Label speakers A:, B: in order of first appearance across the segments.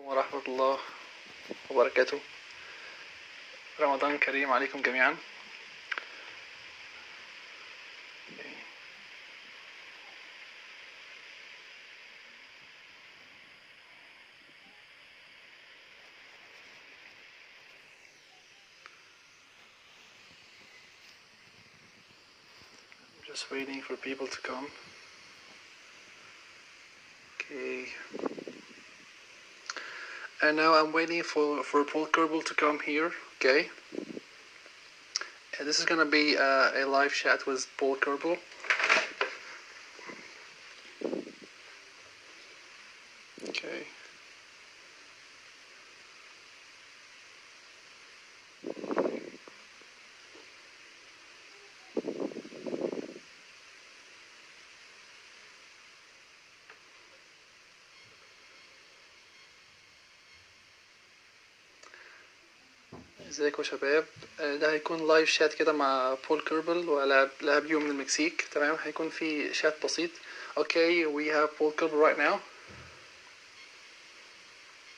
A: ورحمة الله وبركاته. رمضان كريم عليكم جميعا. Just waiting for people to come. Okay. And now I'm waiting for Paul Kerbel to come here. Okay. And this is gonna be a live chat with Paul Kerbel. Okay. ازيكم يا شباب. ده هيكون لايف شات كده مع بول كيربل ولاعب يوم من المكسيك. تمام، هيكون في شات بسيط. Okay, we have Paul Kerbel right now.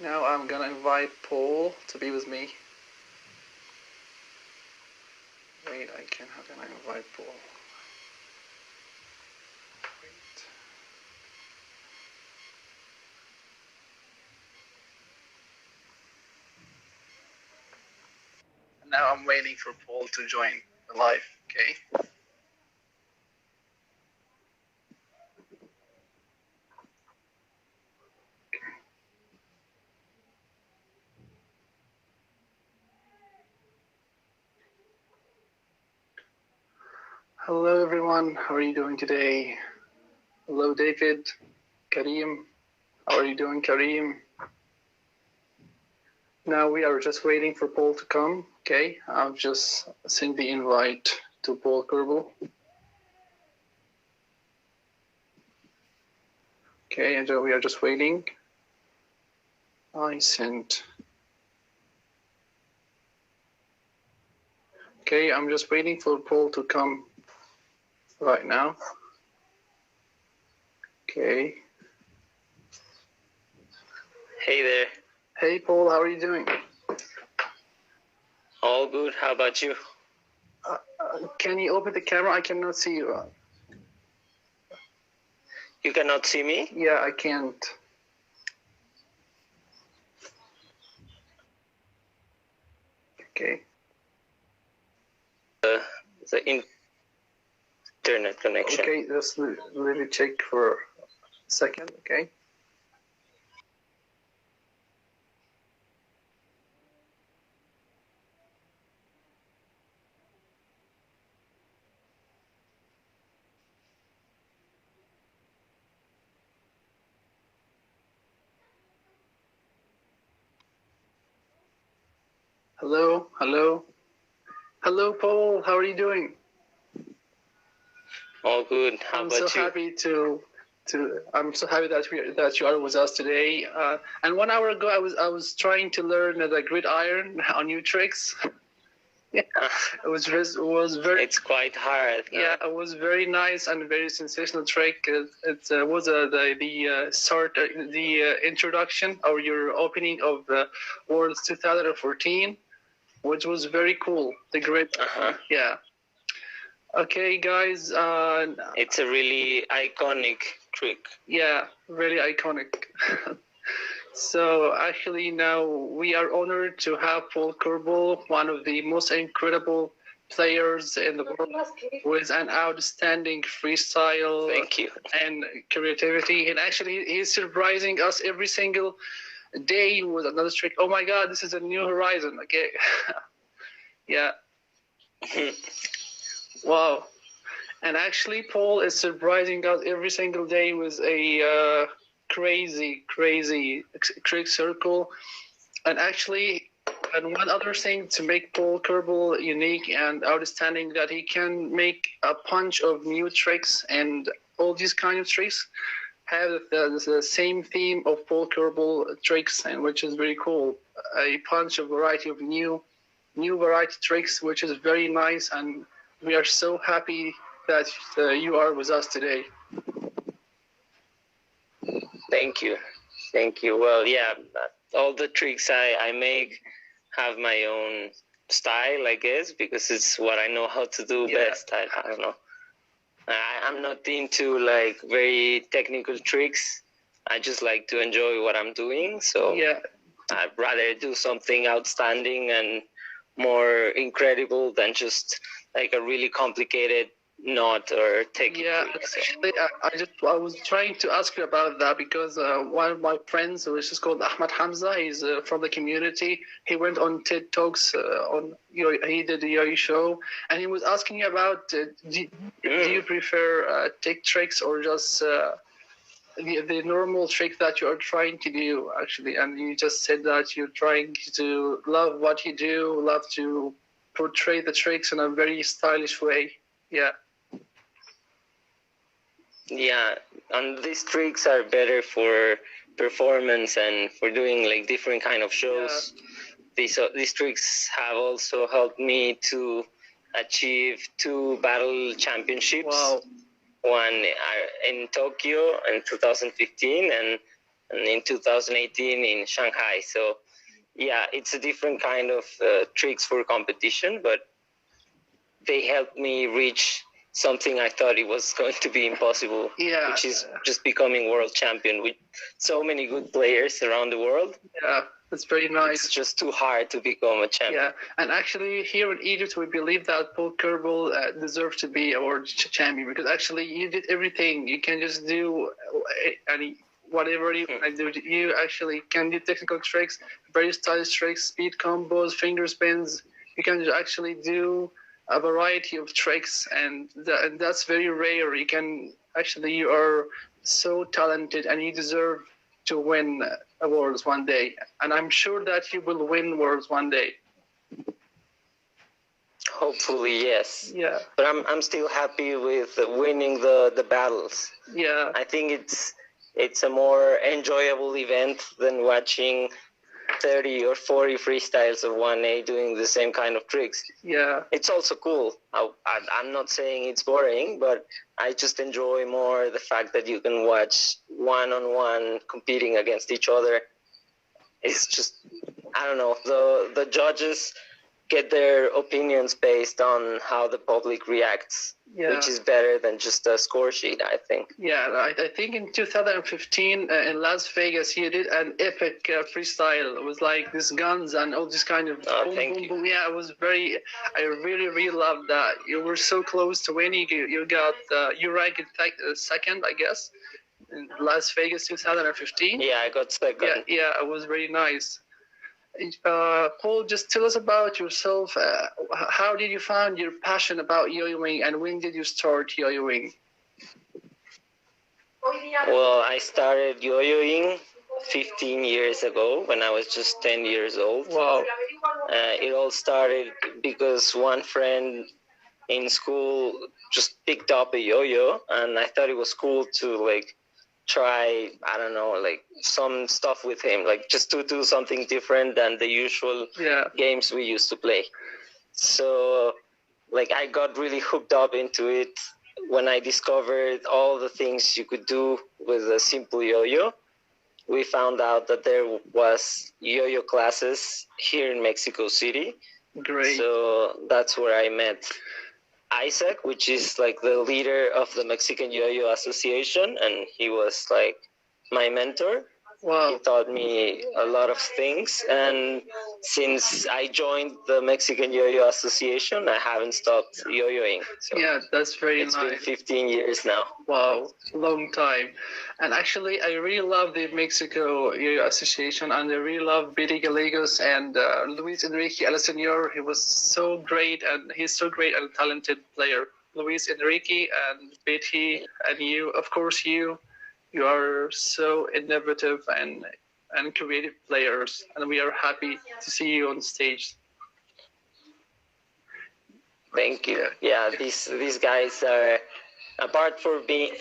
A: Now I'm gonna invite Paul to be with me. Wait, how can I invite Paul? Wait. Now I'm waiting for Paul to join the live, okay? Hello everyone, how are you doing today? Hello David, Kareem, how are you doing Kareem? Now we are just waiting for Paul to come, okay? I've just sent the invite to Paul Kerbel. Okay, and we are just waiting. I sent. Okay, I'm just waiting for Paul to come right now. Okay.
B: Hey there.
A: Hey Paul, how are you doing?
B: All good. How about you?
A: Can you open the camera? I cannot see you.
B: You cannot see me?
A: Yeah, I can't. Okay.
B: The internet connection.
A: Okay, just let me check for a second, okay? Hello, hello. Hello, Paul. How are you doing?
B: All good. How about you?
A: I'm so happy that you are with us today. And 1 hour ago, I was trying to learn the gridiron on new tricks. Yeah, it was very.
B: It's quite hard.
A: Yeah, it was very nice and very sensational trick. It was the introduction or your opening of the Worlds 2014, which was very cool. The grid. Yeah. Okay, guys.
B: It's a really iconic trick.
A: Yeah, really iconic. So actually now we are honored to have Paul Kerbel, one of the most incredible players in the world, with an outstanding freestyle.
B: Thank you.
A: And creativity. And actually he's surprising us every single day with another trick. Oh my God, this is a new horizon. Okay. Yeah. Wow. And actually Paul is surprising us every single day with a crazy trick circle. And actually, and one other thing to make Paul Kerbel unique and outstanding, that he can make a bunch of new tricks, and all these kind of tricks have the same theme of Paul Kerbel tricks, and which is very cool. A bunch of variety of new variety tricks, which is very nice, and we are so happy that you are with us today.
B: Thank you. Thank you. Well, yeah, all the tricks I make have my own style, I guess, because it's what I know how to do best. I don't know. I'm not into like very technical tricks. I just like to enjoy what I'm doing. So I'd rather do something outstanding and more incredible than just like a really complicated knot or technique.
A: Yeah, actually, I was trying to ask you about that because one of my friends, which is called Ahmed Hamza, he's from the community. He went on TED Talks he did the yoyo show, and he was asking you about do you prefer tech tricks or just the normal trick that you are trying to do actually, and you just said that you're trying to love what you do, love to portray the tricks in a very stylish way.
B: Yeah, and these tricks are better for performance and for doing like different kind of shows. These tricks have also helped me to achieve 2 battle championships.
A: Wow.
B: One in Tokyo in 2015 and in 2018 in Shanghai. So yeah, it's a different kind of tricks for competition, but they helped me reach something I thought it was going to be impossible, which is just becoming world champion with so many good players around the world.
A: Yeah, that's very nice.
B: It's just too hard to become a champion.
A: Yeah, and actually here in Egypt, we believe that Paul Kerbel deserves to be a world champion because actually you did everything. You can just do whatever you want to do. You actually can do technical tricks, very stylish tricks, speed combos, finger spins. You can actually do a variety of tricks, and that's very rare. You are so talented, and you deserve to win awards one day. And I'm sure that you will win worlds one day.
B: Hopefully, yes.
A: Yeah.
B: But I'm still happy with winning the battles.
A: Yeah.
B: I think it's a more enjoyable event than watching 30 or 40 freestyles of 1A doing the same kind of tricks.
A: Yeah.
B: It's also cool. I'm not saying it's boring, but I just enjoy more the fact that you can watch one-on-one competing against each other. It's just, I don't know, the judges get their opinions based on how the public reacts, which is better than just a score sheet, I think.
A: Yeah, I think in 2015 in Las Vegas, you did an epic freestyle. It was like these guns and all this kind of boom, boom, boom. Yeah, it was I really, really loved that. You were so close to winning. You ranked second, I guess, in Las Vegas 2015.
B: Yeah, I got second.
A: Yeah, it was very nice. Paul, just tell us about yourself. How did you find your passion about yo-yoing, and when did you start yo-yoing?
B: Well, I started yo-yoing 15 years ago when I was just 10 years old.
A: Wow.
B: It all started because one friend in school just picked up a yo-yo, and I thought it was cool to try, I don't know, some stuff with him, just to do something different than the usual games we used to play. So I got really hooked up into it when I discovered all the things you could do with a simple yo-yo. We found out that there was yo-yo classes here in Mexico City.
A: Great.
B: So that's where I met Isaac, which is the leader of the Mexican Yo-Yo Association, and he was my mentor.
A: Wow.
B: He taught me a lot of things, and since I joined the Mexican Yo-Yo Association, I haven't stopped yo-yoing. So
A: yeah, that's very
B: nice.
A: It's
B: been 15 years now.
A: Wow, long time. And actually, I really love the Mexico Yo-Yo Association, and I really love Betty Gallegos and Luis Enrique Alasenor. He was so great, and he's so great and talented player. Luis Enrique and Betty and you, of course, you are so innovative and creative players, and we are happy to see you on stage.
B: Thank you. Yeah, these guys are, apart from being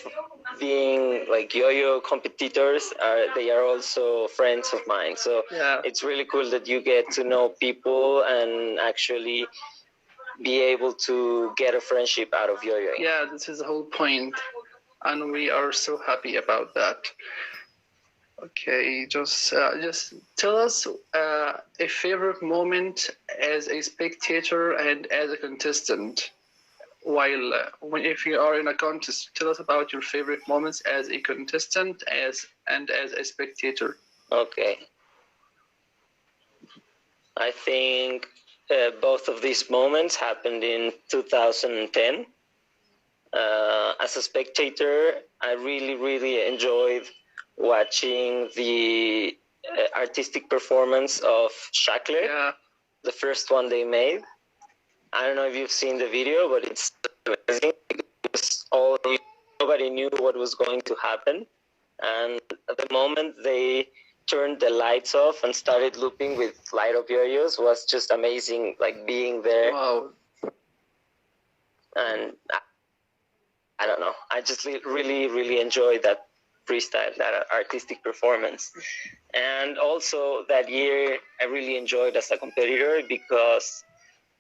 B: yo-yo competitors, they are also friends of mine. So it's really cool that you get to know people and actually be able to get a friendship out of yo-yoing.
A: Yeah, this is the whole point. And we are so happy about that. Okay, just tell us a favorite moment as a spectator and as a contestant. While if you are in a contest, tell us about your favorite moments as a contestant, as a spectator.
B: Okay. I think both of these moments happened in 2010. As a spectator, I really, really enjoyed watching the artistic performance of Shackler,
A: Yeah,
B: the first one they made. I don't know if you've seen the video, but it's amazing because nobody knew what was going to happen. And at the moment they turned the lights off and started looping with light up yo-yos was just amazing, like being there.
A: wow.
B: And I don't know, I just really, really enjoyed that freestyle, that artistic performance. And also that year I really enjoyed as a competitor because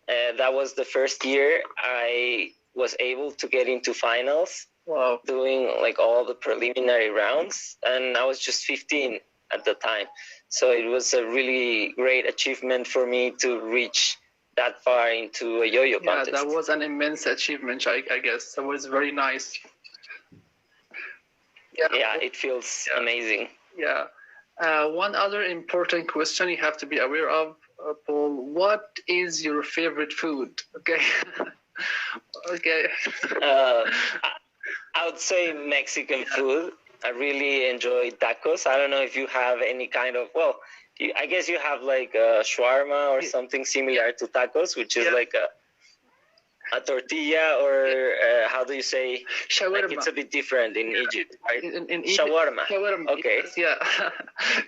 B: that was the first year I was able to get into finals.
A: Wow.
B: Doing like all the preliminary rounds, and I was just 15 at the time. So it was a really great achievement for me to reach that far into a yo-yo contest.
A: Yeah, that was an immense achievement, I guess. That was very nice.
B: Yeah, it feels amazing.
A: Yeah. One other important question you have to be aware of, Paul. What is your favorite food? Okay. Okay.
B: I would say Mexican food. I really enjoy tacos. I don't know if you have any kind of, well, I guess you have like a shawarma or something similar to tacos, which is like a tortilla, or how do you say?
A: Shawarma.
B: Like it's a bit different in Egypt, right?
A: In
B: shawarma.
A: Shawarma.
B: Okay.
A: Yes, yeah.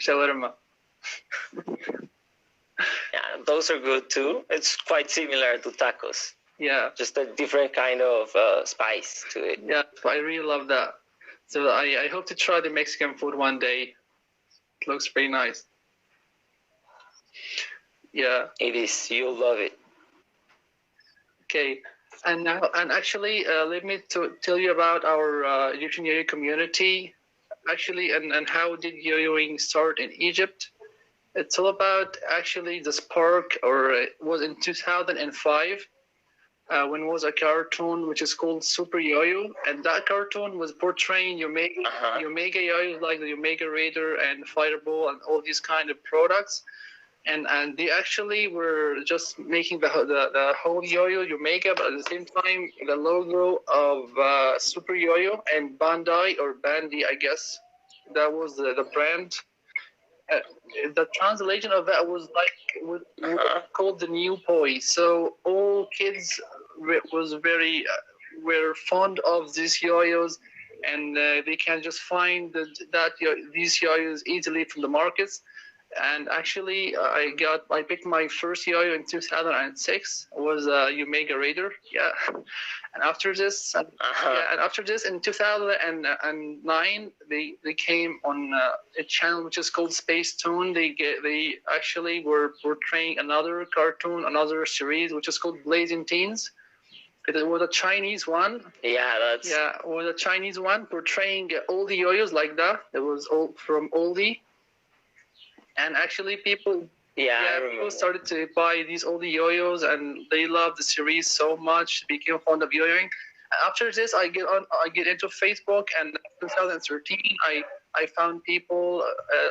A: Shawarma.
B: Yeah, those are good too. It's quite similar to tacos.
A: Yeah.
B: Just a different kind of spice to it.
A: Yeah, I really love that. So I hope to try the Mexican food one day. It looks pretty nice. Yeah.
B: It is. You'll love it.
A: Okay. And now, and actually, let me tell you about our Egyptian yo-yo community. Actually, and how did yo-yoing start in Egypt? It's all about actually the spark, or it was in 2005. When was a cartoon which is called Super Yo-Yo, and that cartoon was portraying Omega Yo-Yo, like the Omega Raider and Fireball and all these kind of products, and they actually were just making the whole Yo-Yo Omega, but at the same time the logo of Super Yo-Yo and Bandai or Bandy, I guess that was the brand. The translation of that was called the new boy. So all kids was very were fond of these yo-yos, and they can just find these yo-yos easily from the markets. And actually, I picked my first yo-yo in 2006. It was a Omega Raider, yeah. And after this, in 2009, they came on a channel which is called Space Tune. They actually were portraying another cartoon, another series which is called Blazing Teens. It was a Chinese one.
B: Yeah,
A: it was a Chinese one portraying all the yo-yos like that. It was all from oldie. And actually, people started to buy these oldie yo-yos, and they loved the series so much. They became fond of yo-yoing. After this, I get into Facebook, and in 2013, I found people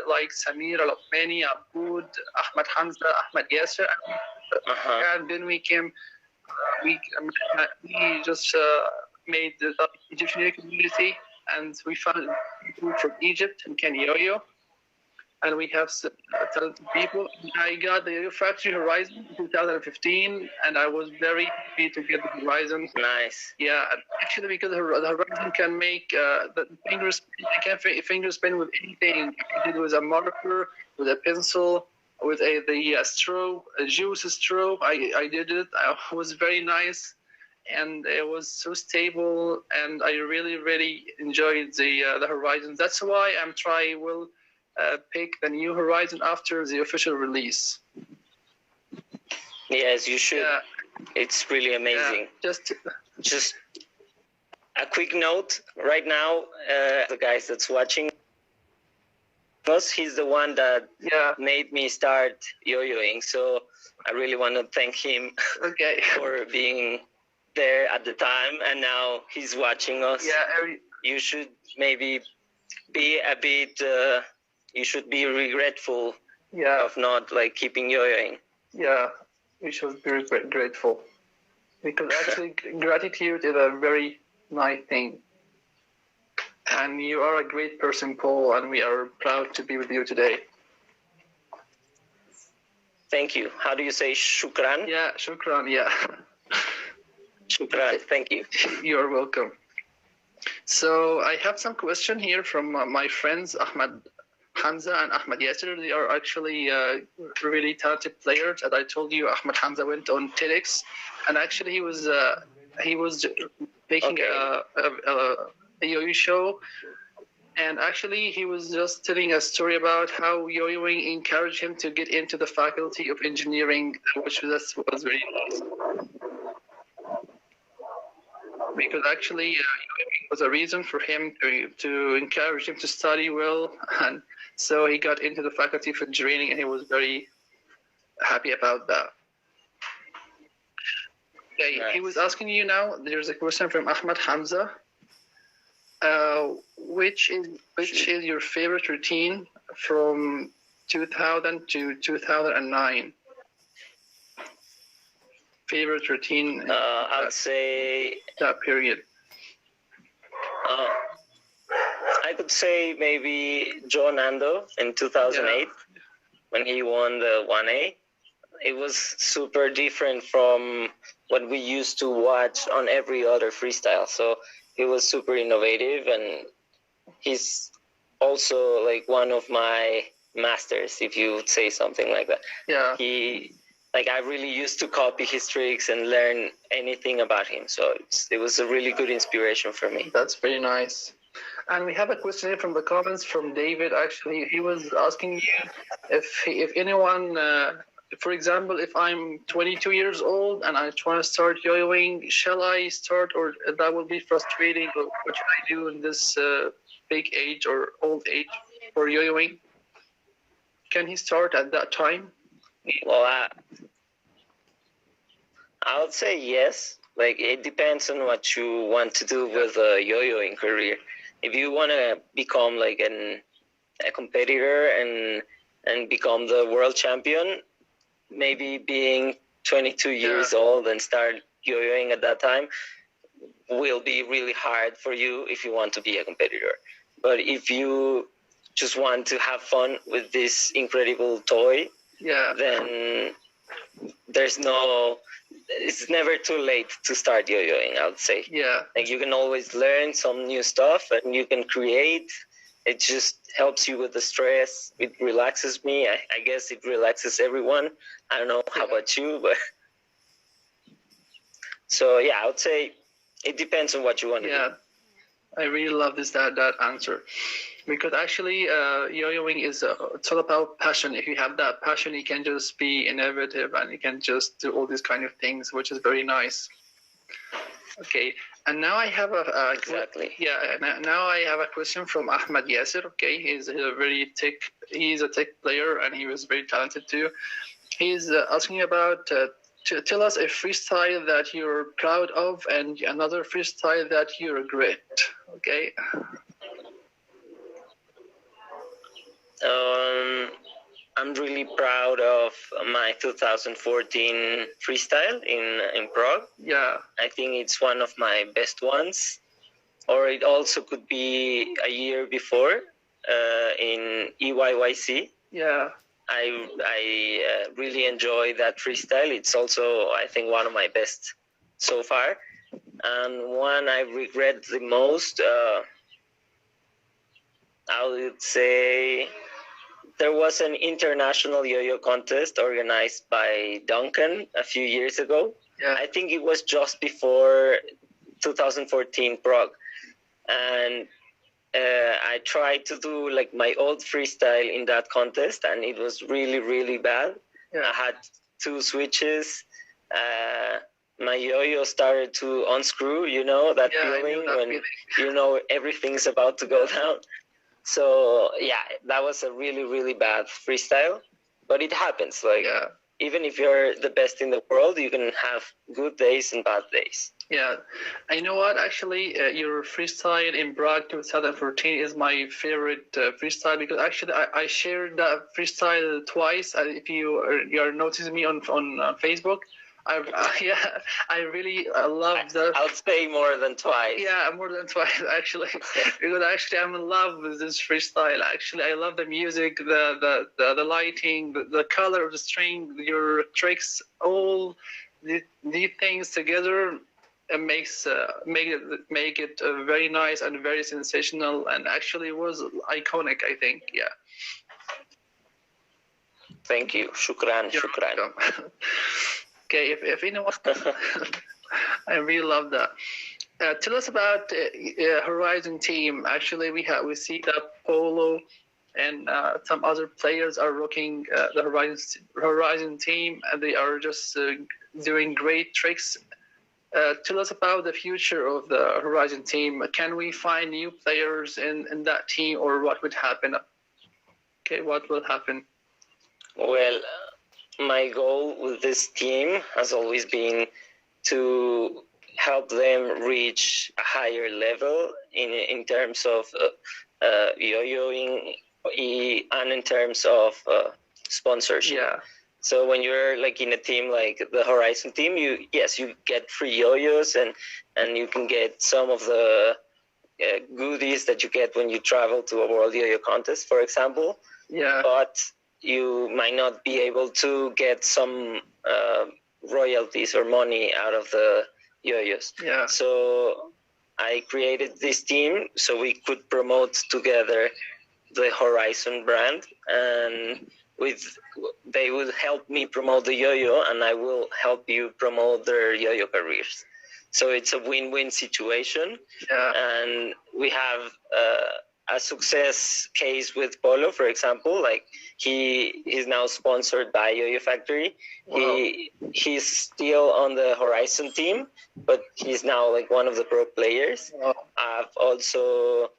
A: like Samir Al-Othmani, Aboud, Ahmed Hamza, Ahmed Yasser, and then we just made the Egyptian community, and we found people from Egypt and can yo-yo. And we have talented people. I got the Yo-Yo Factory Horizon in 2015, and I was very happy to get the Horizon.
B: Nice.
A: Yeah, actually, because the Horizon can make the finger spin with anything. I did it with a marker, with a pencil, with the straw, a juice straw. I did it. It was very nice, and it was so stable, and I really, really enjoyed the Horizon. That's why will pick the new Horizon after the official release.
B: Yes, you should.
A: Yeah.
B: It's really amazing.
A: Yeah.
B: Just a quick note right now, the guys that's watching, us. He's the one that
A: Yeah.
B: made me start yo-yoing. So I really want to thank him
A: Okay.
B: for being there at the time, and now he's watching us.
A: Yeah.
B: You should maybe be a bit. You should be regretful
A: Yeah.
B: of not like keeping yo-yoing.
A: Yeah. We should be grateful, because actually gratitude is a very nice thing. And you are a great person, Paul, and we are proud to be with you today.
B: Thank you. How do you say shukran?
A: Yeah, shukran, yeah.
B: Shukran, thank you.
A: You're welcome. So I have some question here from my friends Ahmad Hamza and Ahmad Yasser. They are actually really talented players. As I told you, Ahmad Hamza went on TEDx, and actually he was making a yo-yo show. And actually, he was just telling a story about how yo-yoing encouraged him to get into the faculty of engineering, which was very nice. Because actually, yo-yoing was a reason for him to encourage him to study well. And so he got into the faculty of engineering, and he was very happy about that. Okay, nice. He was asking you now, there's a question from Ahmad Hamza. Which is your favorite routine from 2000 to 2009? Favorite routine?
B: I'd say
A: that period.
B: I could say maybe Joe Nando in 2008 when he won the 1A. It was super different from what we used to watch on every other freestyle. So he was super innovative, and he's also like one of my masters, if you would say something like that.
A: Yeah.
B: I really used to copy his tricks and learn anything about him. So it was a really good inspiration for me.
A: That's very nice. And we have a question here from the comments from David. Actually, he was asking you if anyone, for example, if I'm 22 years old and I try to start yo-yoing, shall I start, or that will be frustrating? Or what should I do in this big age or old age for yo-yoing? Can he start at that time?
B: Well, I would say yes. Like, it depends on what you want to do with a yo-yoing career. If you want to become like a competitor and become the world champion, maybe being 22 years old and start yo-yoing at that time will be really hard for you if you want to be a competitor. But if you just want to have fun with this incredible toy, then it's never too late to start yo-yoing, I would say.
A: Yeah.
B: Like, you can always learn some new stuff and you can create. It just helps you with the stress. It relaxes me. I guess it relaxes everyone. I don't know how about you, but so yeah, I would say it depends on what you want to do.
A: Yeah, I really love that answer, because actually yo-yoing is it's all about passion. If you have that passion, you can just be innovative and you can just do all these kind of things, which is very nice. Okay, and now I have now I have a question from Ahmad Yasser. Okay, he's a tech player and he was very talented too. He's asking about tell us a freestyle that you're proud of and another freestyle that you regret. Okay.
B: I'm really proud of my 2014 freestyle in Prague.
A: Yeah.
B: I think it's one of my best ones. Or it also could be a year before in EYYC.
A: Yeah.
B: I really enjoy that freestyle. It's also, I think, one of my best so far. And one I regret the most, I would say there was an international yo-yo contest organized by Duncan a few years ago.
A: Yeah.
B: I think it was just before 2014 Prague. And I tried to do like my old freestyle in that contest, and it was really, really bad.
A: Yeah.
B: I had 2 switches. My yo-yo started to unscrew, that feeling when you know everything's about to go down. So yeah, that was a really, really bad freestyle, but it happens. Like
A: Yeah.
B: even if you're the best in the world, you can have good days and bad days.
A: Yeah, and you know what? Actually, your freestyle in Prague 2014 is my favorite freestyle because actually I shared that freestyle twice. If you are noticing me on Facebook, yeah, I really love the.
B: I'll say more than twice.
A: Yeah, more than twice actually, because actually I'm in love with this freestyle. Actually, I love the music, the lighting, the color of the string, your tricks, all these things together makes make it very nice and very sensational, and actually was iconic, I think. Yeah.
B: Thank you. Shukran.
A: You're
B: Shukran.
A: welcome. Okay, if anyone, I really love that. Tell us about Horizon team. Actually, we see that Polo and some other players are rocking the Horizon team, and they are just doing great tricks. Tell us about the future of the Horizon team. Can we find new players in that team, or what would happen? Okay, what will happen?
B: Well, my goal with this team has always been to help them reach a higher level in terms of yo-yoing and in terms of sponsorship.
A: Yeah.
B: So when you're like in a team like the Horizon team, you get free yo-yos and you can get some of the goodies that you get when you travel to a World Yo-Yo contest, for example.
A: Yeah.
B: But you might not be able to get some royalties or money out of the yo-yos.
A: Yeah.
B: So I created this team so we could promote together the Horizon brand, and they will help me promote the yo-yo, and I will help you promote their yo-yo careers. So it's a win-win situation.
A: Yeah.
B: And we have a success case with Polo, for example. Like he's now sponsored by Yo-Yo Factory.
A: Wow.
B: He's still on the Horizon team, but he's now like one of the pro players.
A: Wow.
B: I've also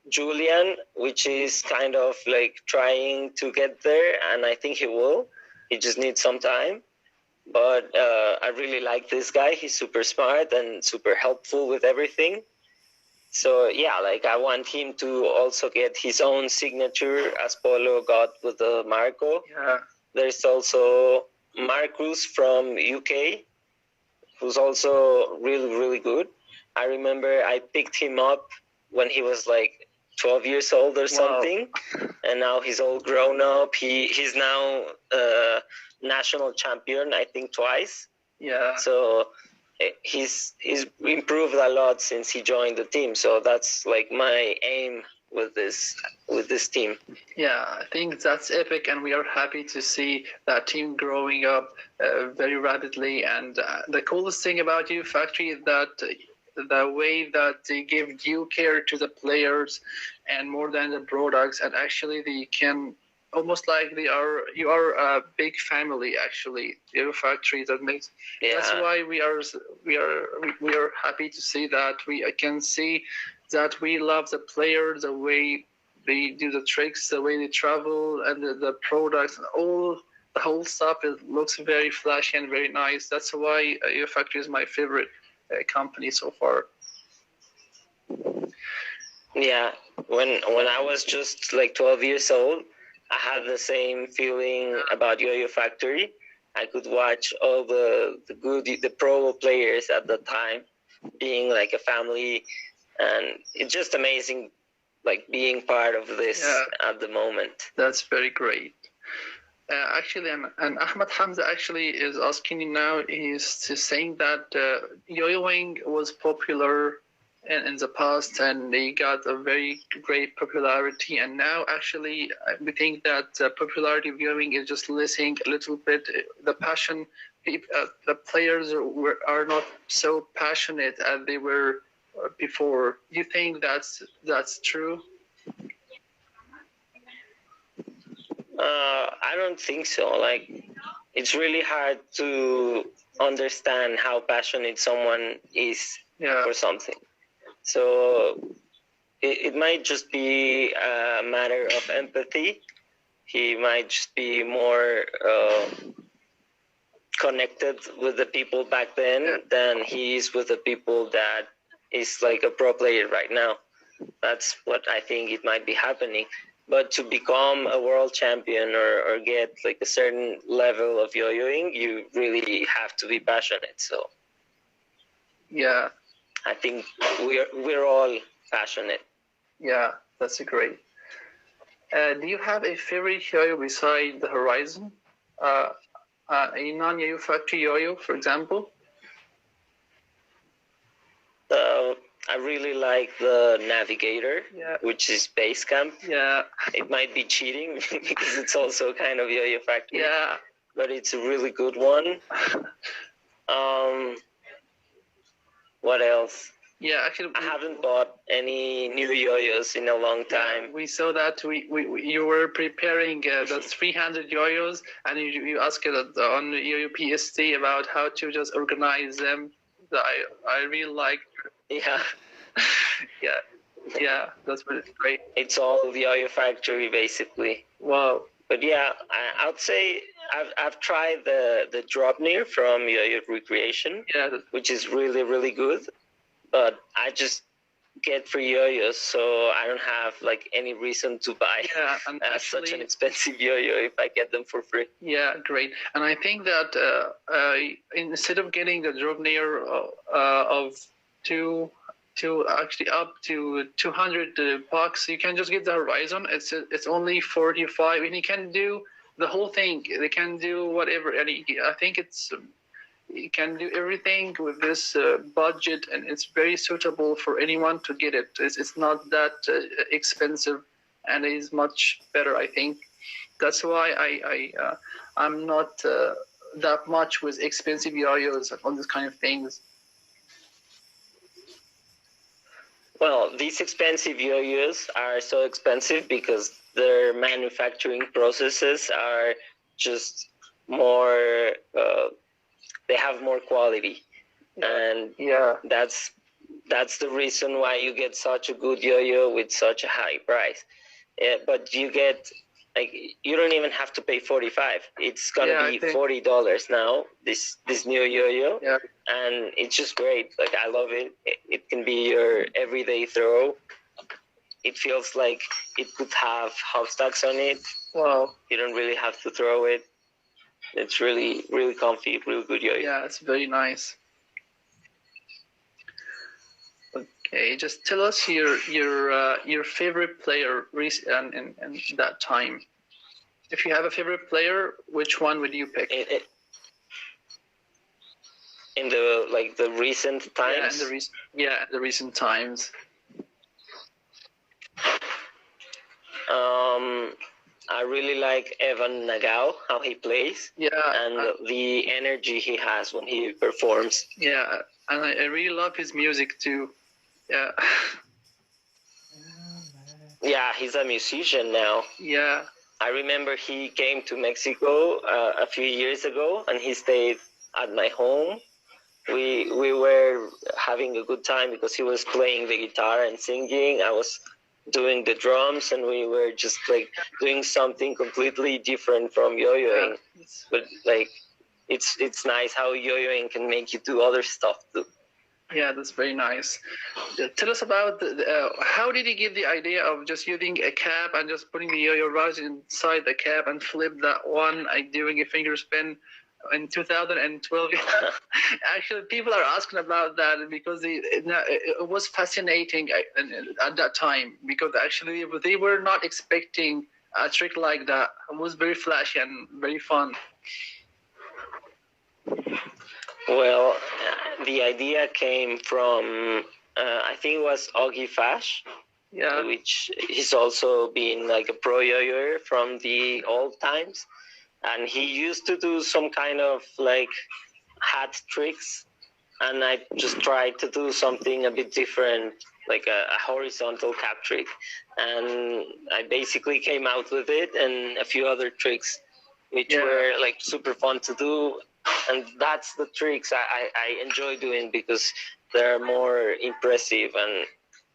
B: Julian, which is kind of like trying to get there, and I think he will. He just needs some time. But I really like this guy. He's super smart and super helpful with everything. So yeah, like I want him to also get his own signature as Polo got with the Marco.
A: Yeah.
B: There's also Marcus from UK, who's also really, really good. I remember I picked him up when he was like 12 years old or something. Wow. And now he's all grown up. He's now national champion, I think twice.
A: Yeah.
B: So he's improved a lot since he joined the team. So that's like my aim with this team.
A: Yeah, I think that's epic, and we are happy to see that team growing up very rapidly. And the coolest thing about Yo Factory is that the way that they give due care to the players and more than the products, and actually they can almost like you are a big family. Actually, Yo Factory, that makes that's why we are happy to see that. We can see that we love the players, the way they do the tricks, the way they travel, and the products, and all the whole stuff. It looks very flashy and very nice. That's why Yo Factory is my favorite company so far.
B: Yeah, when I was just like 12 years old, I had the same feeling about Yo-Yo Factory. I could watch all the pro players at the time being like a family, and it's just amazing, like being part of this at the moment. That's
A: very great. Actually, and Ahmed Hamza actually is asking you now. He's saying that yo-yoing was popular in the past, and they got a very great popularity. And now, actually, we think that popularity of yo-yoing is just losing a little bit. The passion, the players are not so passionate as they were before. Do you think that's true?
B: I don't think so. Like, it's really hard to understand how passionate someone is for something. So it might just be a matter of empathy. He might just be more connected with the people back then than he is with the people that is like a pro player right now. That's what I think it might be happening. But to become a world champion or get like a certain level of yo-yoing, you really have to be passionate. So
A: yeah,
B: I think we're all passionate.
A: yeah, that's great. Do you have a favorite yo-yo beside the Horizon? A non-yo-yo factory yo-yo, for example?
B: I really like the Navigator,
A: Yeah.
B: which is base camp.
A: Yeah.
B: It might be cheating because it's also kind of yo-yo factory.
A: Yeah.
B: But it's a really good one. What else?
A: Yeah, actually,
B: I haven't bought any new yo-yos in a long time.
A: Yeah, we saw that you were preparing the 300 yo-yos, and you asked on yo-yo PST about how to just organize them. I really like.
B: Yeah.
A: yeah, that's really great.
B: It's all the yo-yo factory basically.
A: Wow.
B: But yeah, I'd say I've tried the drop near from Yo-Yo Recreation, which is really, really good. But I just get free yo-yos, so I don't have like any reason to buy
A: and
B: such an expensive yo-yo if I get them for free.
A: Yeah, great. And I think that instead of getting the drop near of actually up to 200 bucks, you can just get the Horizon. It's only 45, and you can do the whole thing. They can do whatever, and I think you can do everything with this budget, and it's very suitable for anyone to get it. It's not that expensive, and it is much better, I think. That's why I'm not that much with expensive yo-yos and all these kind of things.
B: Well, these expensive yo-yos are so expensive because their manufacturing processes are just more, they have more quality. And that's the reason why you get such a good yo-yo with such a high price. But you get, like, you don't even have to pay $45. It's gonna be $40 now. This new yo-yo, and it's just great. Like, I love it. It can be your everyday throw. It feels like it could have hubstocks on it.
A: Wow!
B: You don't really have to throw it. It's really, really comfy, really good yo-yo.
A: Yeah, it's very nice. Okay, just tell us your favorite player in that time. If you have a favorite player, which one would you pick?
B: In the recent times.
A: Yeah, in the recent times.
B: I really like Evan Nagao, how he plays.
A: Yeah.
B: And the energy he has when he performs.
A: Yeah, and I really love his music too. Yeah.
B: Yeah, he's a musician now.
A: Yeah.
B: I remember he came to Mexico a few years ago, and he stayed at my home. We were having a good time because he was playing the guitar and singing. I was doing the drums, and we were just like doing something completely different from yo-yoing. Yeah. But like, it's nice how yo-yoing can make you do other stuff too.
A: Yeah, that's very nice. Tell us about how did you get the idea of just using a cap and just putting the yo-yo rods inside the cap and flip that one, doing a finger spin in 2012? Actually, people are asking about that because it was fascinating at that time, because actually they were not expecting a trick like that. It was very flashy and very fun.
B: Well, the idea came from, I think it was Augie Fash, which he's also been like a pro yo-yoer from the old times. And he used to do some kind of like hat tricks. And I just tried to do something a bit different, like a horizontal cap trick. And I basically came out with it and a few other tricks, which were like super fun to do. And that's the tricks I enjoy doing because they're more impressive, and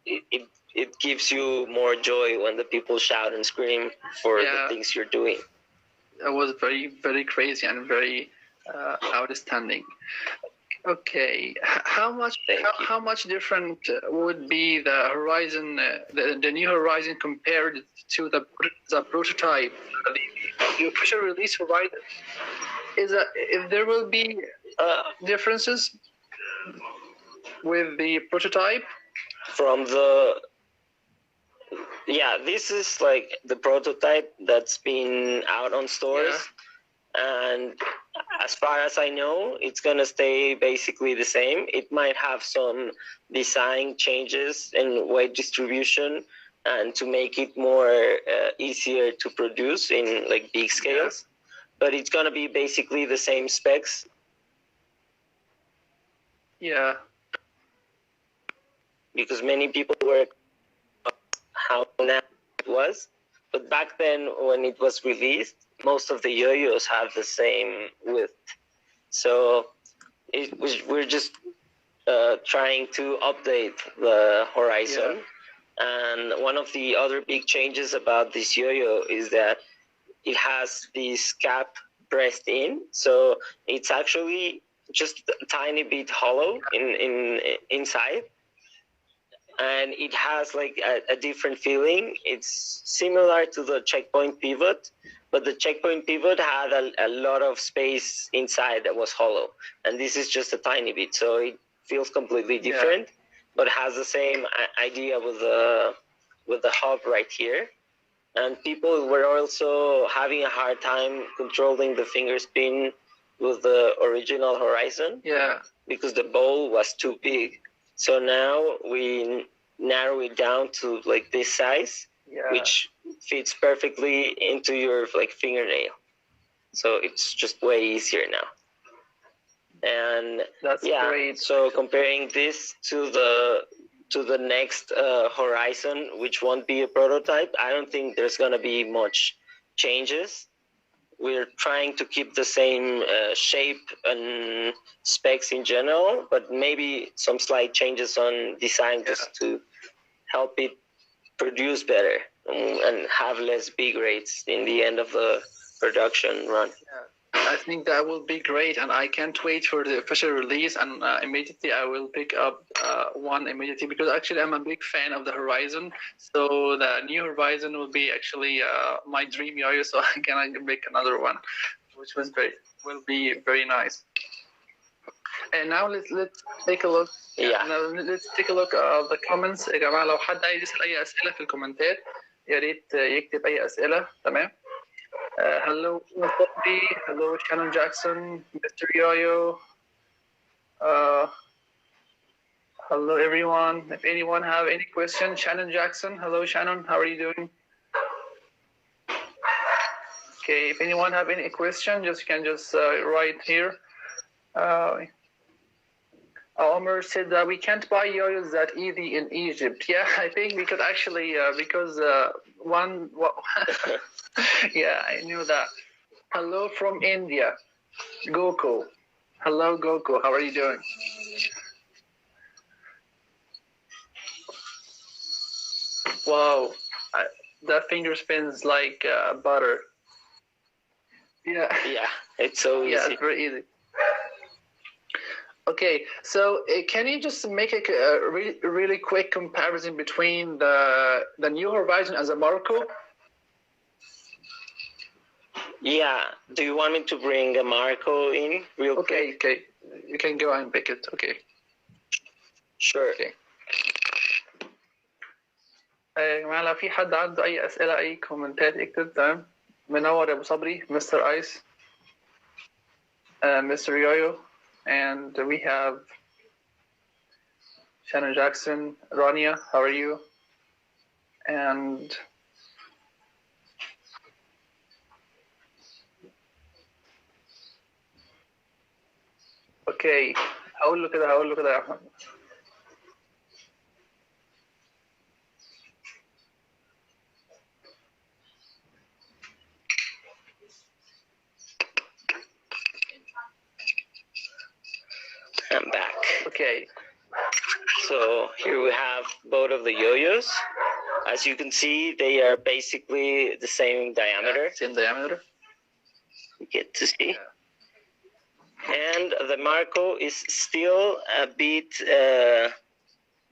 B: it it gives you more joy when the people shout and scream for the things you're doing.
A: That was very, very crazy and very outstanding. Okay, how much different would be the Horizon, the new Horizon compared to the prototype, the official release Horizon? If there will be differences with the prototype
B: from the this is like the prototype that's been out on stores, and as far as I know, it's gonna stay basically the same. It might have some design changes and weight distribution, and to make it more easier to produce in like big scales. But it's gonna be basically the same specs.
A: Yeah.
B: Because many people were how now it was, but back then when it was released, most of the yo-yos have the same width. So we're just trying to update the Horizon. And one of the other big changes about this yo-yo is that it has this cap pressed in, so it's actually just a tiny bit hollow inside, and it has like a different feeling. It's similar to the checkpoint pivot, but the checkpoint pivot had a lot of space inside that was hollow, and this is just a tiny bit, so it feels completely different, but has the same idea with the hub right here. And people were also having a hard time controlling the finger spin with the original Horizon. Because the bowl was too big. So now we narrow it down to like this size, which fits perfectly into your like fingernail. So it's just way easier now. And
A: that's great.
B: So comparing this to the next Horizon, which won't be a prototype, I don't think there's going to be much changes. We're trying to keep the same shape and specs in general, but maybe some slight changes on design just to help it produce better and have less big rates in the end of the production run.
A: I think that will be great, and I can't wait for the official release. And immediately I will pick up one immediately, because actually I'm a big fan of the Horizon. So the new Horizon will be actually my dream yo-yo. So I can make another one, which will be very nice. And now let's take a look. Now let's take a look at the comments. يا جماعة لو حد عايز يسأل أي أسئلة في الكومنتات يا ريت يكتب أي أسئلة. تمام. Hello, Bobby. Hello, Shannon Jackson, Mr. Yoyo. Hello, everyone. If anyone have any questions, Shannon Jackson. Hello, Shannon. How are you doing? Okay. If anyone have any question, you can just write here. Omer said that we can't buy yo-yos that easy in Egypt. Yeah, I think because actually yeah, I knew that. Hello from India, Goku. Hello, Goku. How are you doing? Wow, that finger spins like butter. Yeah.
B: Yeah, it's so easy.
A: Yeah, it's very easy. Okay, so can you just make a really quick comparison between the new Horizon as a Marco?
B: Yeah. Do you want me to bring a Marco in real quick?
A: Okay. You can go and pick it. Okay.
B: Sure.
A: Okay. يا جماعة لو في حد عنده أي أسئلة أي كومنتات اكتب. تمام. منور يا أبو صبري. Mr. Ice. Mr. Yoyo. And we have Shannon Jackson. Rania, how are you? And okay, هقول له كده يا أحمد.
B: I'm back.
A: Okay.
B: So here we have both of the yo-yos. As you can see, they are basically the same diameter.
A: Same diameter.
B: You get to see. And the Marco is still a bit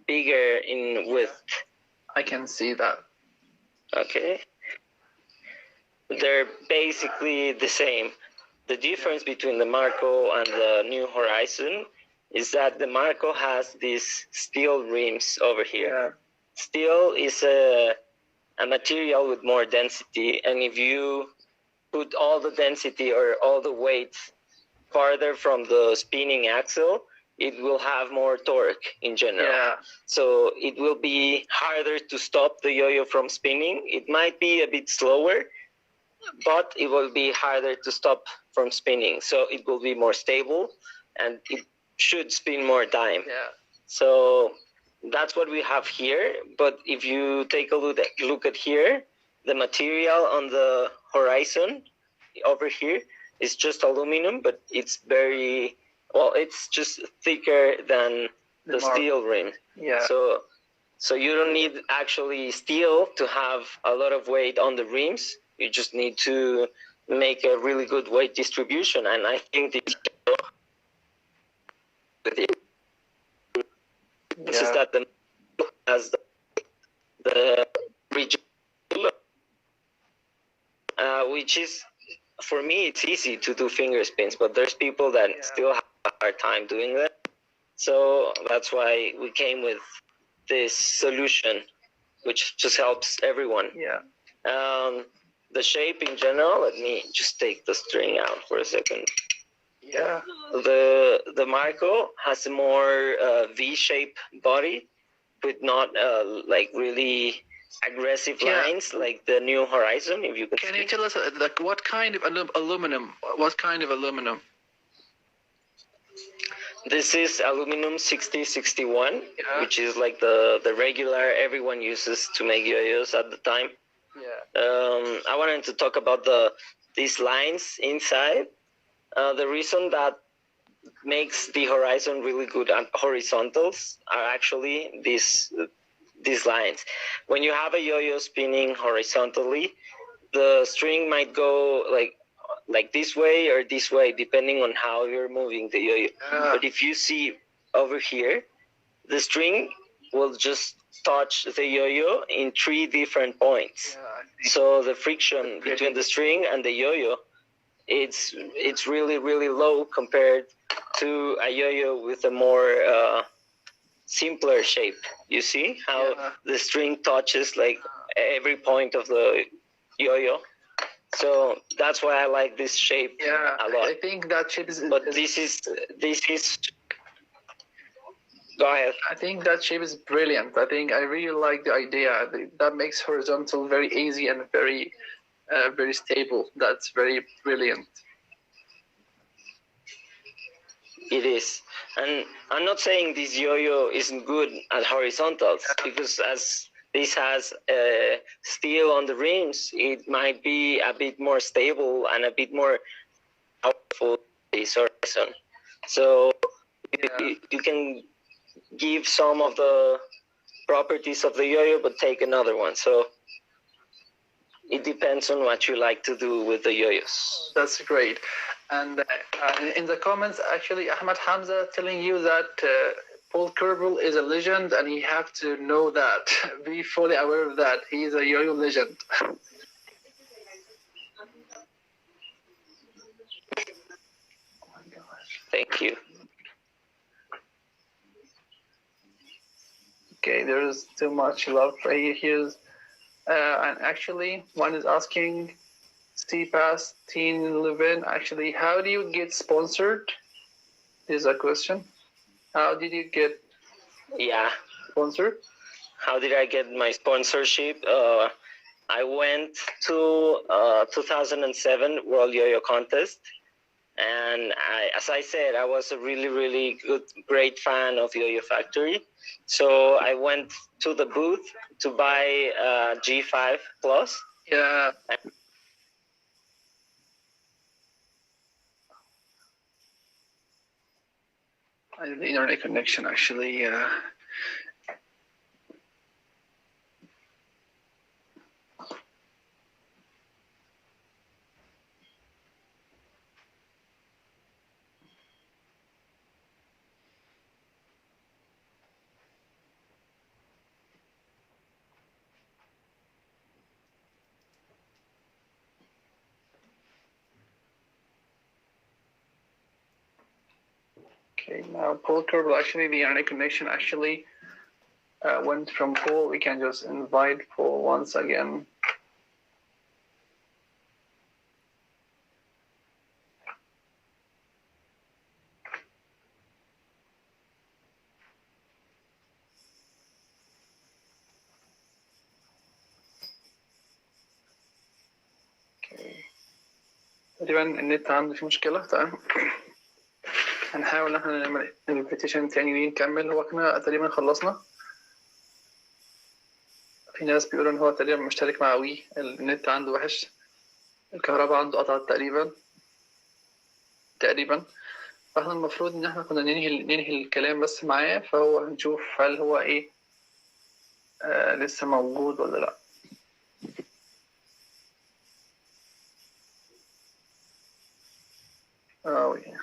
B: bigger in width.
A: I can see that.
B: Okay. They're basically the same. The difference between the Marco and the New Horizon is that the Marco has these steel rims over here.
A: Yeah.
B: Steel is a material with more density, and if you put all the density or all the weight farther from the spinning axle, it will have more torque in general.
A: Yeah.
B: So it will be harder to stop the yo-yo from spinning. It might be a bit slower, but it will be harder to stop from spinning. So it will be more stable, and it should spin more time.
A: Yeah.
B: So that's what we have here. But if you take a look at here, the material on the Horizon over here is just aluminum, but it's very, well, it's just thicker than the steel rim.
A: Yeah.
B: So you don't need actually steel to have a lot of weight on the rims. You just need to make a really good weight distribution. And I think this is that the has the region, which is, for me, it's easy to do finger spins, but there's people that still have a hard time doing that. So that's why we came with this solution, which just helps everyone.
A: Yeah.
B: The shape in general, let me just take the string out for a second.
A: Yeah.
B: The Marco has a more V-shaped body with not like really aggressive lines like the New Horizon. If you
A: can you tell us like what kind of aluminum? What kind of aluminum?
B: This is aluminum 6061, which is like the regular everyone uses to make yo-yos at the time.
A: Yeah.
B: I wanted to talk about these lines inside. The reason that makes the Horizon really good at horizontals are actually these lines. When you have a yo-yo spinning horizontally, the string might go like this way or this way, depending on how you're moving the yo-yo. But if you see over here, the string will just touch the yo-yo in 3 different points. So the friction between the string and the yo-yo, it's really, really low compared to a yo-yo with a more simpler shape. You see how the string touches like every point of the yo-yo? So that's why I like this shape a lot.
A: I think that shape is...
B: But this is... Go ahead.
A: I think that shape is brilliant. I really like the idea. That makes horizontal very easy and very, very stable. That's very brilliant.
B: It is. And I'm not saying this yo-yo isn't good at horizontals, because as this has steel on the rims, it might be a bit more stable and a bit more powerful this Horizon. So you can give some of the properties of the yo-yo, but take another one. So it depends on what you like to do with the yo-yos.
A: That's great. And in the comments, actually, Ahmad Hamza telling you that Paul Kerbel is a legend, and you have to know that. Be fully aware of that. He is a yo-yo legend. Oh my gosh.
B: Thank you.
A: Okay, there's too much love right here. And actually, one is asking, CPAS Teen Livin, actually, how do you get sponsored? Is a question. How did you get sponsored?
B: How did I get my sponsorship? I went to 2007 World Yo-Yo Contest. And as I said, I was a really, really great fan of Yo-Yo Factory. So I went to the booth to buy G5 Plus.
A: Yeah. The internet connection, actually. Okay, now Paul kerbel, actually the internet connection actually went from Paul. We can just invite Paul once again. تقريبا النت عنده فيه مشكلة. تمام، هنحاول ان احنا نعمل انفيتيشن تاني ونكمل. هو احنا تقريبا خلصنا. في ناس بيقولوا ان هو تقريبا مشترك مع وي، النت عنده وحش، الكهرباء عنده قطعت تقريبا. فاحنا المفروض ان احنا كنا ننهي الكلام بس معاه، فهو هنشوف هل هو ايه لسه موجود ولا لا. اوكي.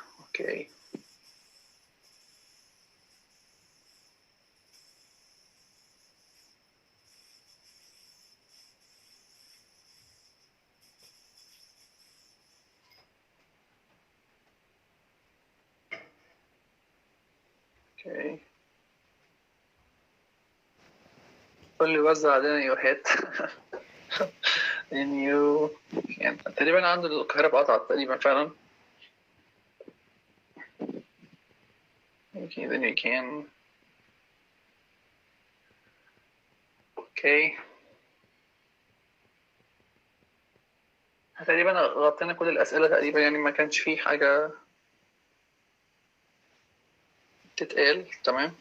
A: اوكي، قول لي وزع علينا يوهات. يو يعني تقريبا عنده الكهرباء قطعت تقريبا فعلا. Okay, then you can. Okay. تقريبا غطينا كل الأسئلة تقريبا، يعني ما كانش فيه حاجة تتقال. تمام.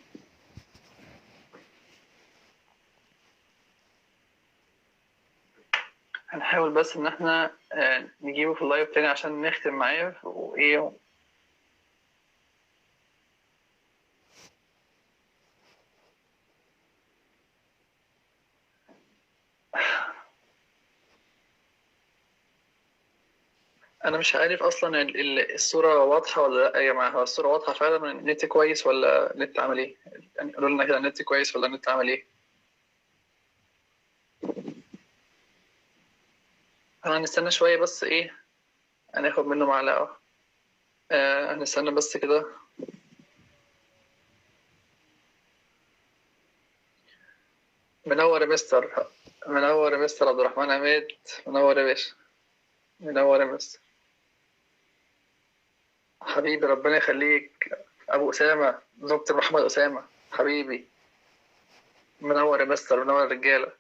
A: هنحاول بس إن احنا نجيبه في اللايف تاني عشان نختم معاه وإيه. أنا مش عارف أصلا الصورة واضحة ولا لأ يا جماعة. هو الصورة واضحة فعلا؟ النت كويس ولا النت عامل إيه؟ يعني قولوا لنا كده، النت كويس ولا النت عامل إيه؟ هنستنى شوية بس، إيه، هناخد منه معلقة. هنستنى بس كده. منور يا مستر، منور يا مستر عبد الرحمن عماد، منور يا باشا، منور يا مستر حبيبي، ربنا يخليك. ابو اسامه، دكتور محمد اسامه حبيبي، منور يا مستر، منور الرجاله.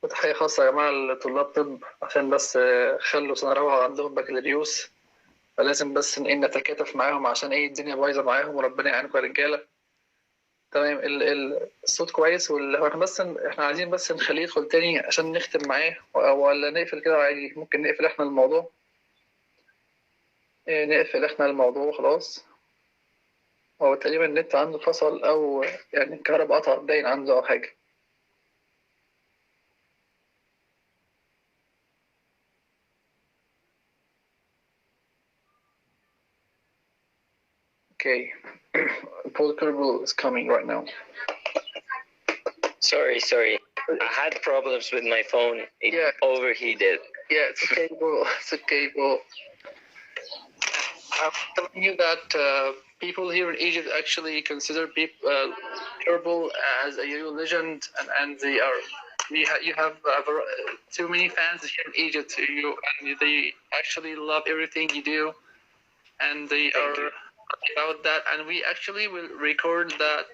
A: وتحيه خاصه يا جماعه لطلاب طب، عشان بس خلوا سنه رابعه عندهم بكالوريوس، فلازم بس نتكاتف معاهم عشان ايه الدنيا بايظه معاهم، وربنا يعينكم يا رجاله. تمام. الصوت كويس، احنا بس احنا عايزين بس نخليه يدخل تاني عشان نختم معاه، ولا نقفل كده عادي؟ ممكن نقفل احنا الموضوع. نقفل احنا الموضوع خلاص. هو تقريبا النت عنده فصل، او يعني الكهرباء قطعت باين عنده او حاجه. Okay. Paul Kerbel is coming right now.
B: Sorry. I had problems with my phone. It overheated.
A: Yeah, it's okay, bro. It's okay, bro. I'm telling you that people here in Egypt actually consider Kerbal as a yoyo legend, and they are. You have too many fans here in Egypt. And they actually love everything you do, and they are about that. And we actually will record that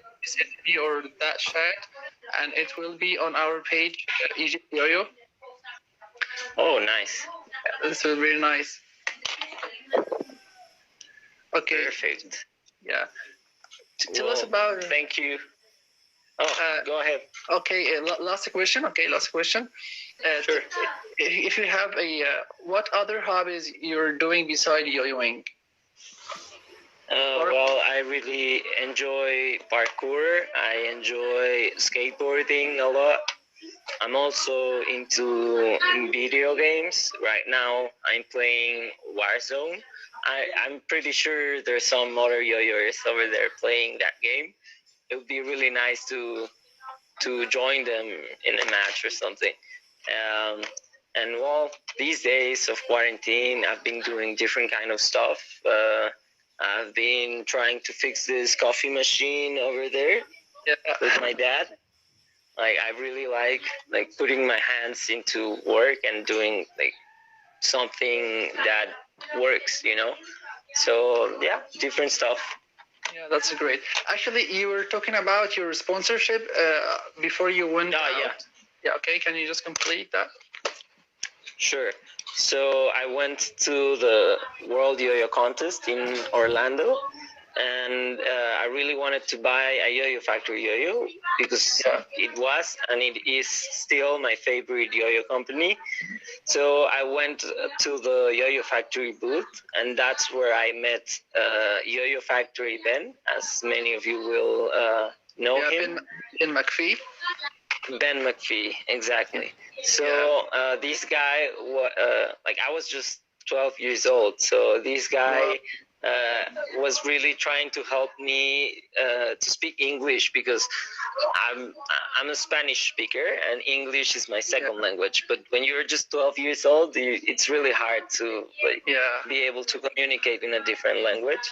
A: interview or that chat, and it will be on our page, Egypt Yoyo.
B: Oh, nice.
A: This is really nice. Okay.
B: Perfect.
A: Yeah. Tell us about.
B: Thank you. Oh, go ahead.
A: Okay. Last question. Okay, last question.
B: Sure.
A: If you have what other hobbies you're doing beside yo-yoing?
B: Well, I really enjoy parkour. I enjoy skateboarding a lot. I'm also into video games. Right now, I'm playing Warzone. I'm pretty sure there's some other yo-yoers over there playing that game. It would be really nice to join them in a match or something. And well, these days of quarantine, I've been doing different kind of stuff. I've been trying to fix this coffee machine over there with my dad. Like I really like putting my hands into work and doing like something that works, you know. So yeah, different stuff.
A: Yeah, that's great. Actually, you were talking about your sponsorship before you went out.
B: Yeah.
A: Yeah, okay. Can you just complete that?
B: Sure. So I went to the World Yo-Yo Contest in Orlando, and I really wanted to buy a Yo-Yo Factory yo-yo because it was and it is still my favorite yo-yo company. So I went to the Yo-Yo Factory booth, and that's where I met Yo-Yo Factory Ben, as many of you will know him.
A: Ben McPhee.
B: Ben McPhee, exactly. So this guy, like I was just 12 years old. So this guy was really trying to help me to speak English because I'm a Spanish speaker and English is my second language. But when you're just 12 years old, it's really hard to be able to communicate in a different language.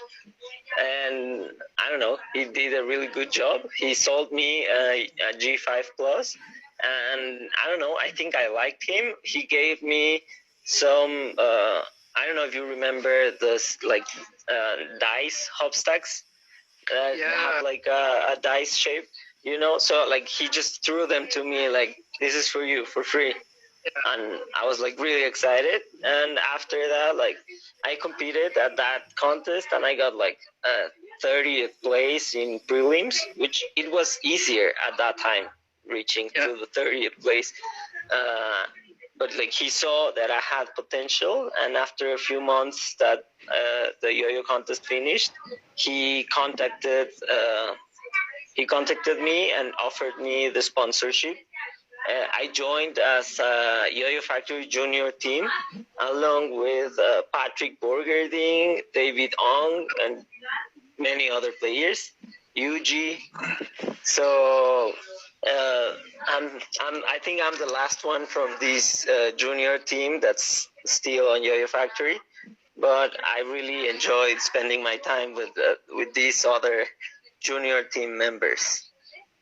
B: And I don't know, he did a really good job. He sold me a G5 Plus, and I don't know, I think I liked him. He gave me some I don't know if you remember this dice hopstacks that have like a dice shape, you know. So like he just threw them to me like, this is for you for free. And I was like really excited. And after that, like I competed at that contest and I got like 30th place in prelims, which it was easier at that time reaching to the 30th place. But like he saw that I had potential, and after a few months that the yo-yo contest finished, he contacted me and offered me the sponsorship. I joined as a Yo-Yo Factory Junior team along with Patrick Borgerding, David Ong, and many other players, Yuji. So I think I'm the last one from this junior team that's still on Yo-Yo Factory, but I really enjoyed spending my time with these other junior team members.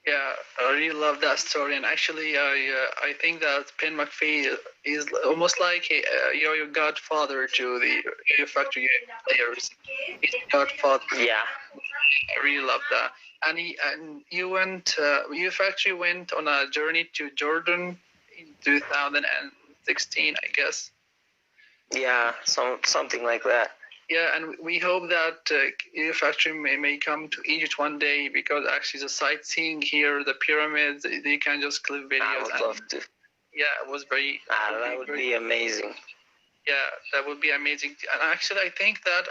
A: Yeah, I really love that story, and actually, I think that Ben McPhee is almost like a yo-yo godfather to the Yo-Yo Factory players. He's the godfather.
B: Yeah,
A: I really love that. And you went, Yo-Yo Factory went on a journey to Jordan in 2016, I guess.
B: Yeah, something like that.
A: Yeah, and we hope that Yo-Yo Factory may come to Egypt one day, because actually the sightseeing here, the pyramids, they can just clip videos.
B: I would love to.
A: Yeah, it was very...
B: that would be amazing.
A: Yeah, that would be amazing. And actually, I think that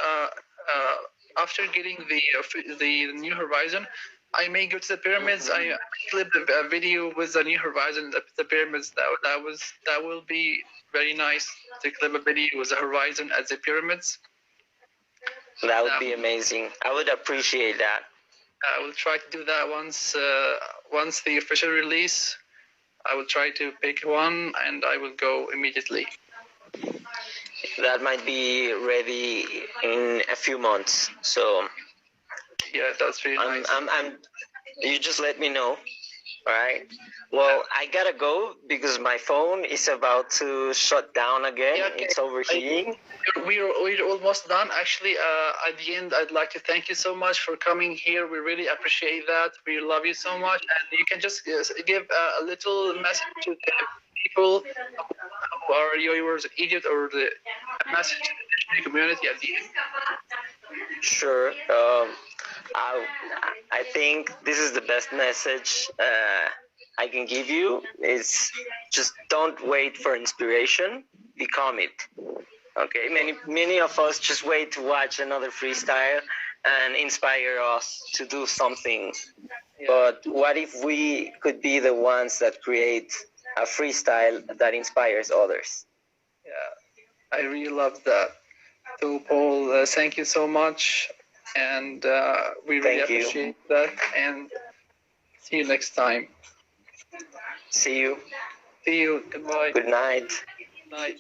A: after getting the New Horizon, I may go to the pyramids. I clip a video with the New Horizon, the pyramids. That will be very nice to clip a video with the Horizon at the pyramids.
B: That would be amazing. I would appreciate that.
A: I will try to do that once the official release. I will try to pick one, and I will go immediately.
B: That might be ready in a few months. So
A: yeah, that's really nice.
B: You just let me know. All right. Well, I gotta go because my phone is about to shut down again. Yeah, okay. It's overheating.
A: We're almost done. Actually, at the end, I'd like to thank you so much for coming here. We really appreciate that. We love you so much. And you can just give a little message to the people who are yours in Egypt, or the message to the community at the end.
B: Sure. I think this is the best message I can give you. Is just don't wait for inspiration, become it. Okay, many of us just wait to watch another freestyle and inspire us to do something. Yeah. But what if we could be the ones that create a freestyle that inspires others?
A: Yeah, I really love that. So Paul, thank you so much. And we really appreciate that. And see you next time.
B: See you.
A: See you. Goodbye.
B: Good night.
A: Good night.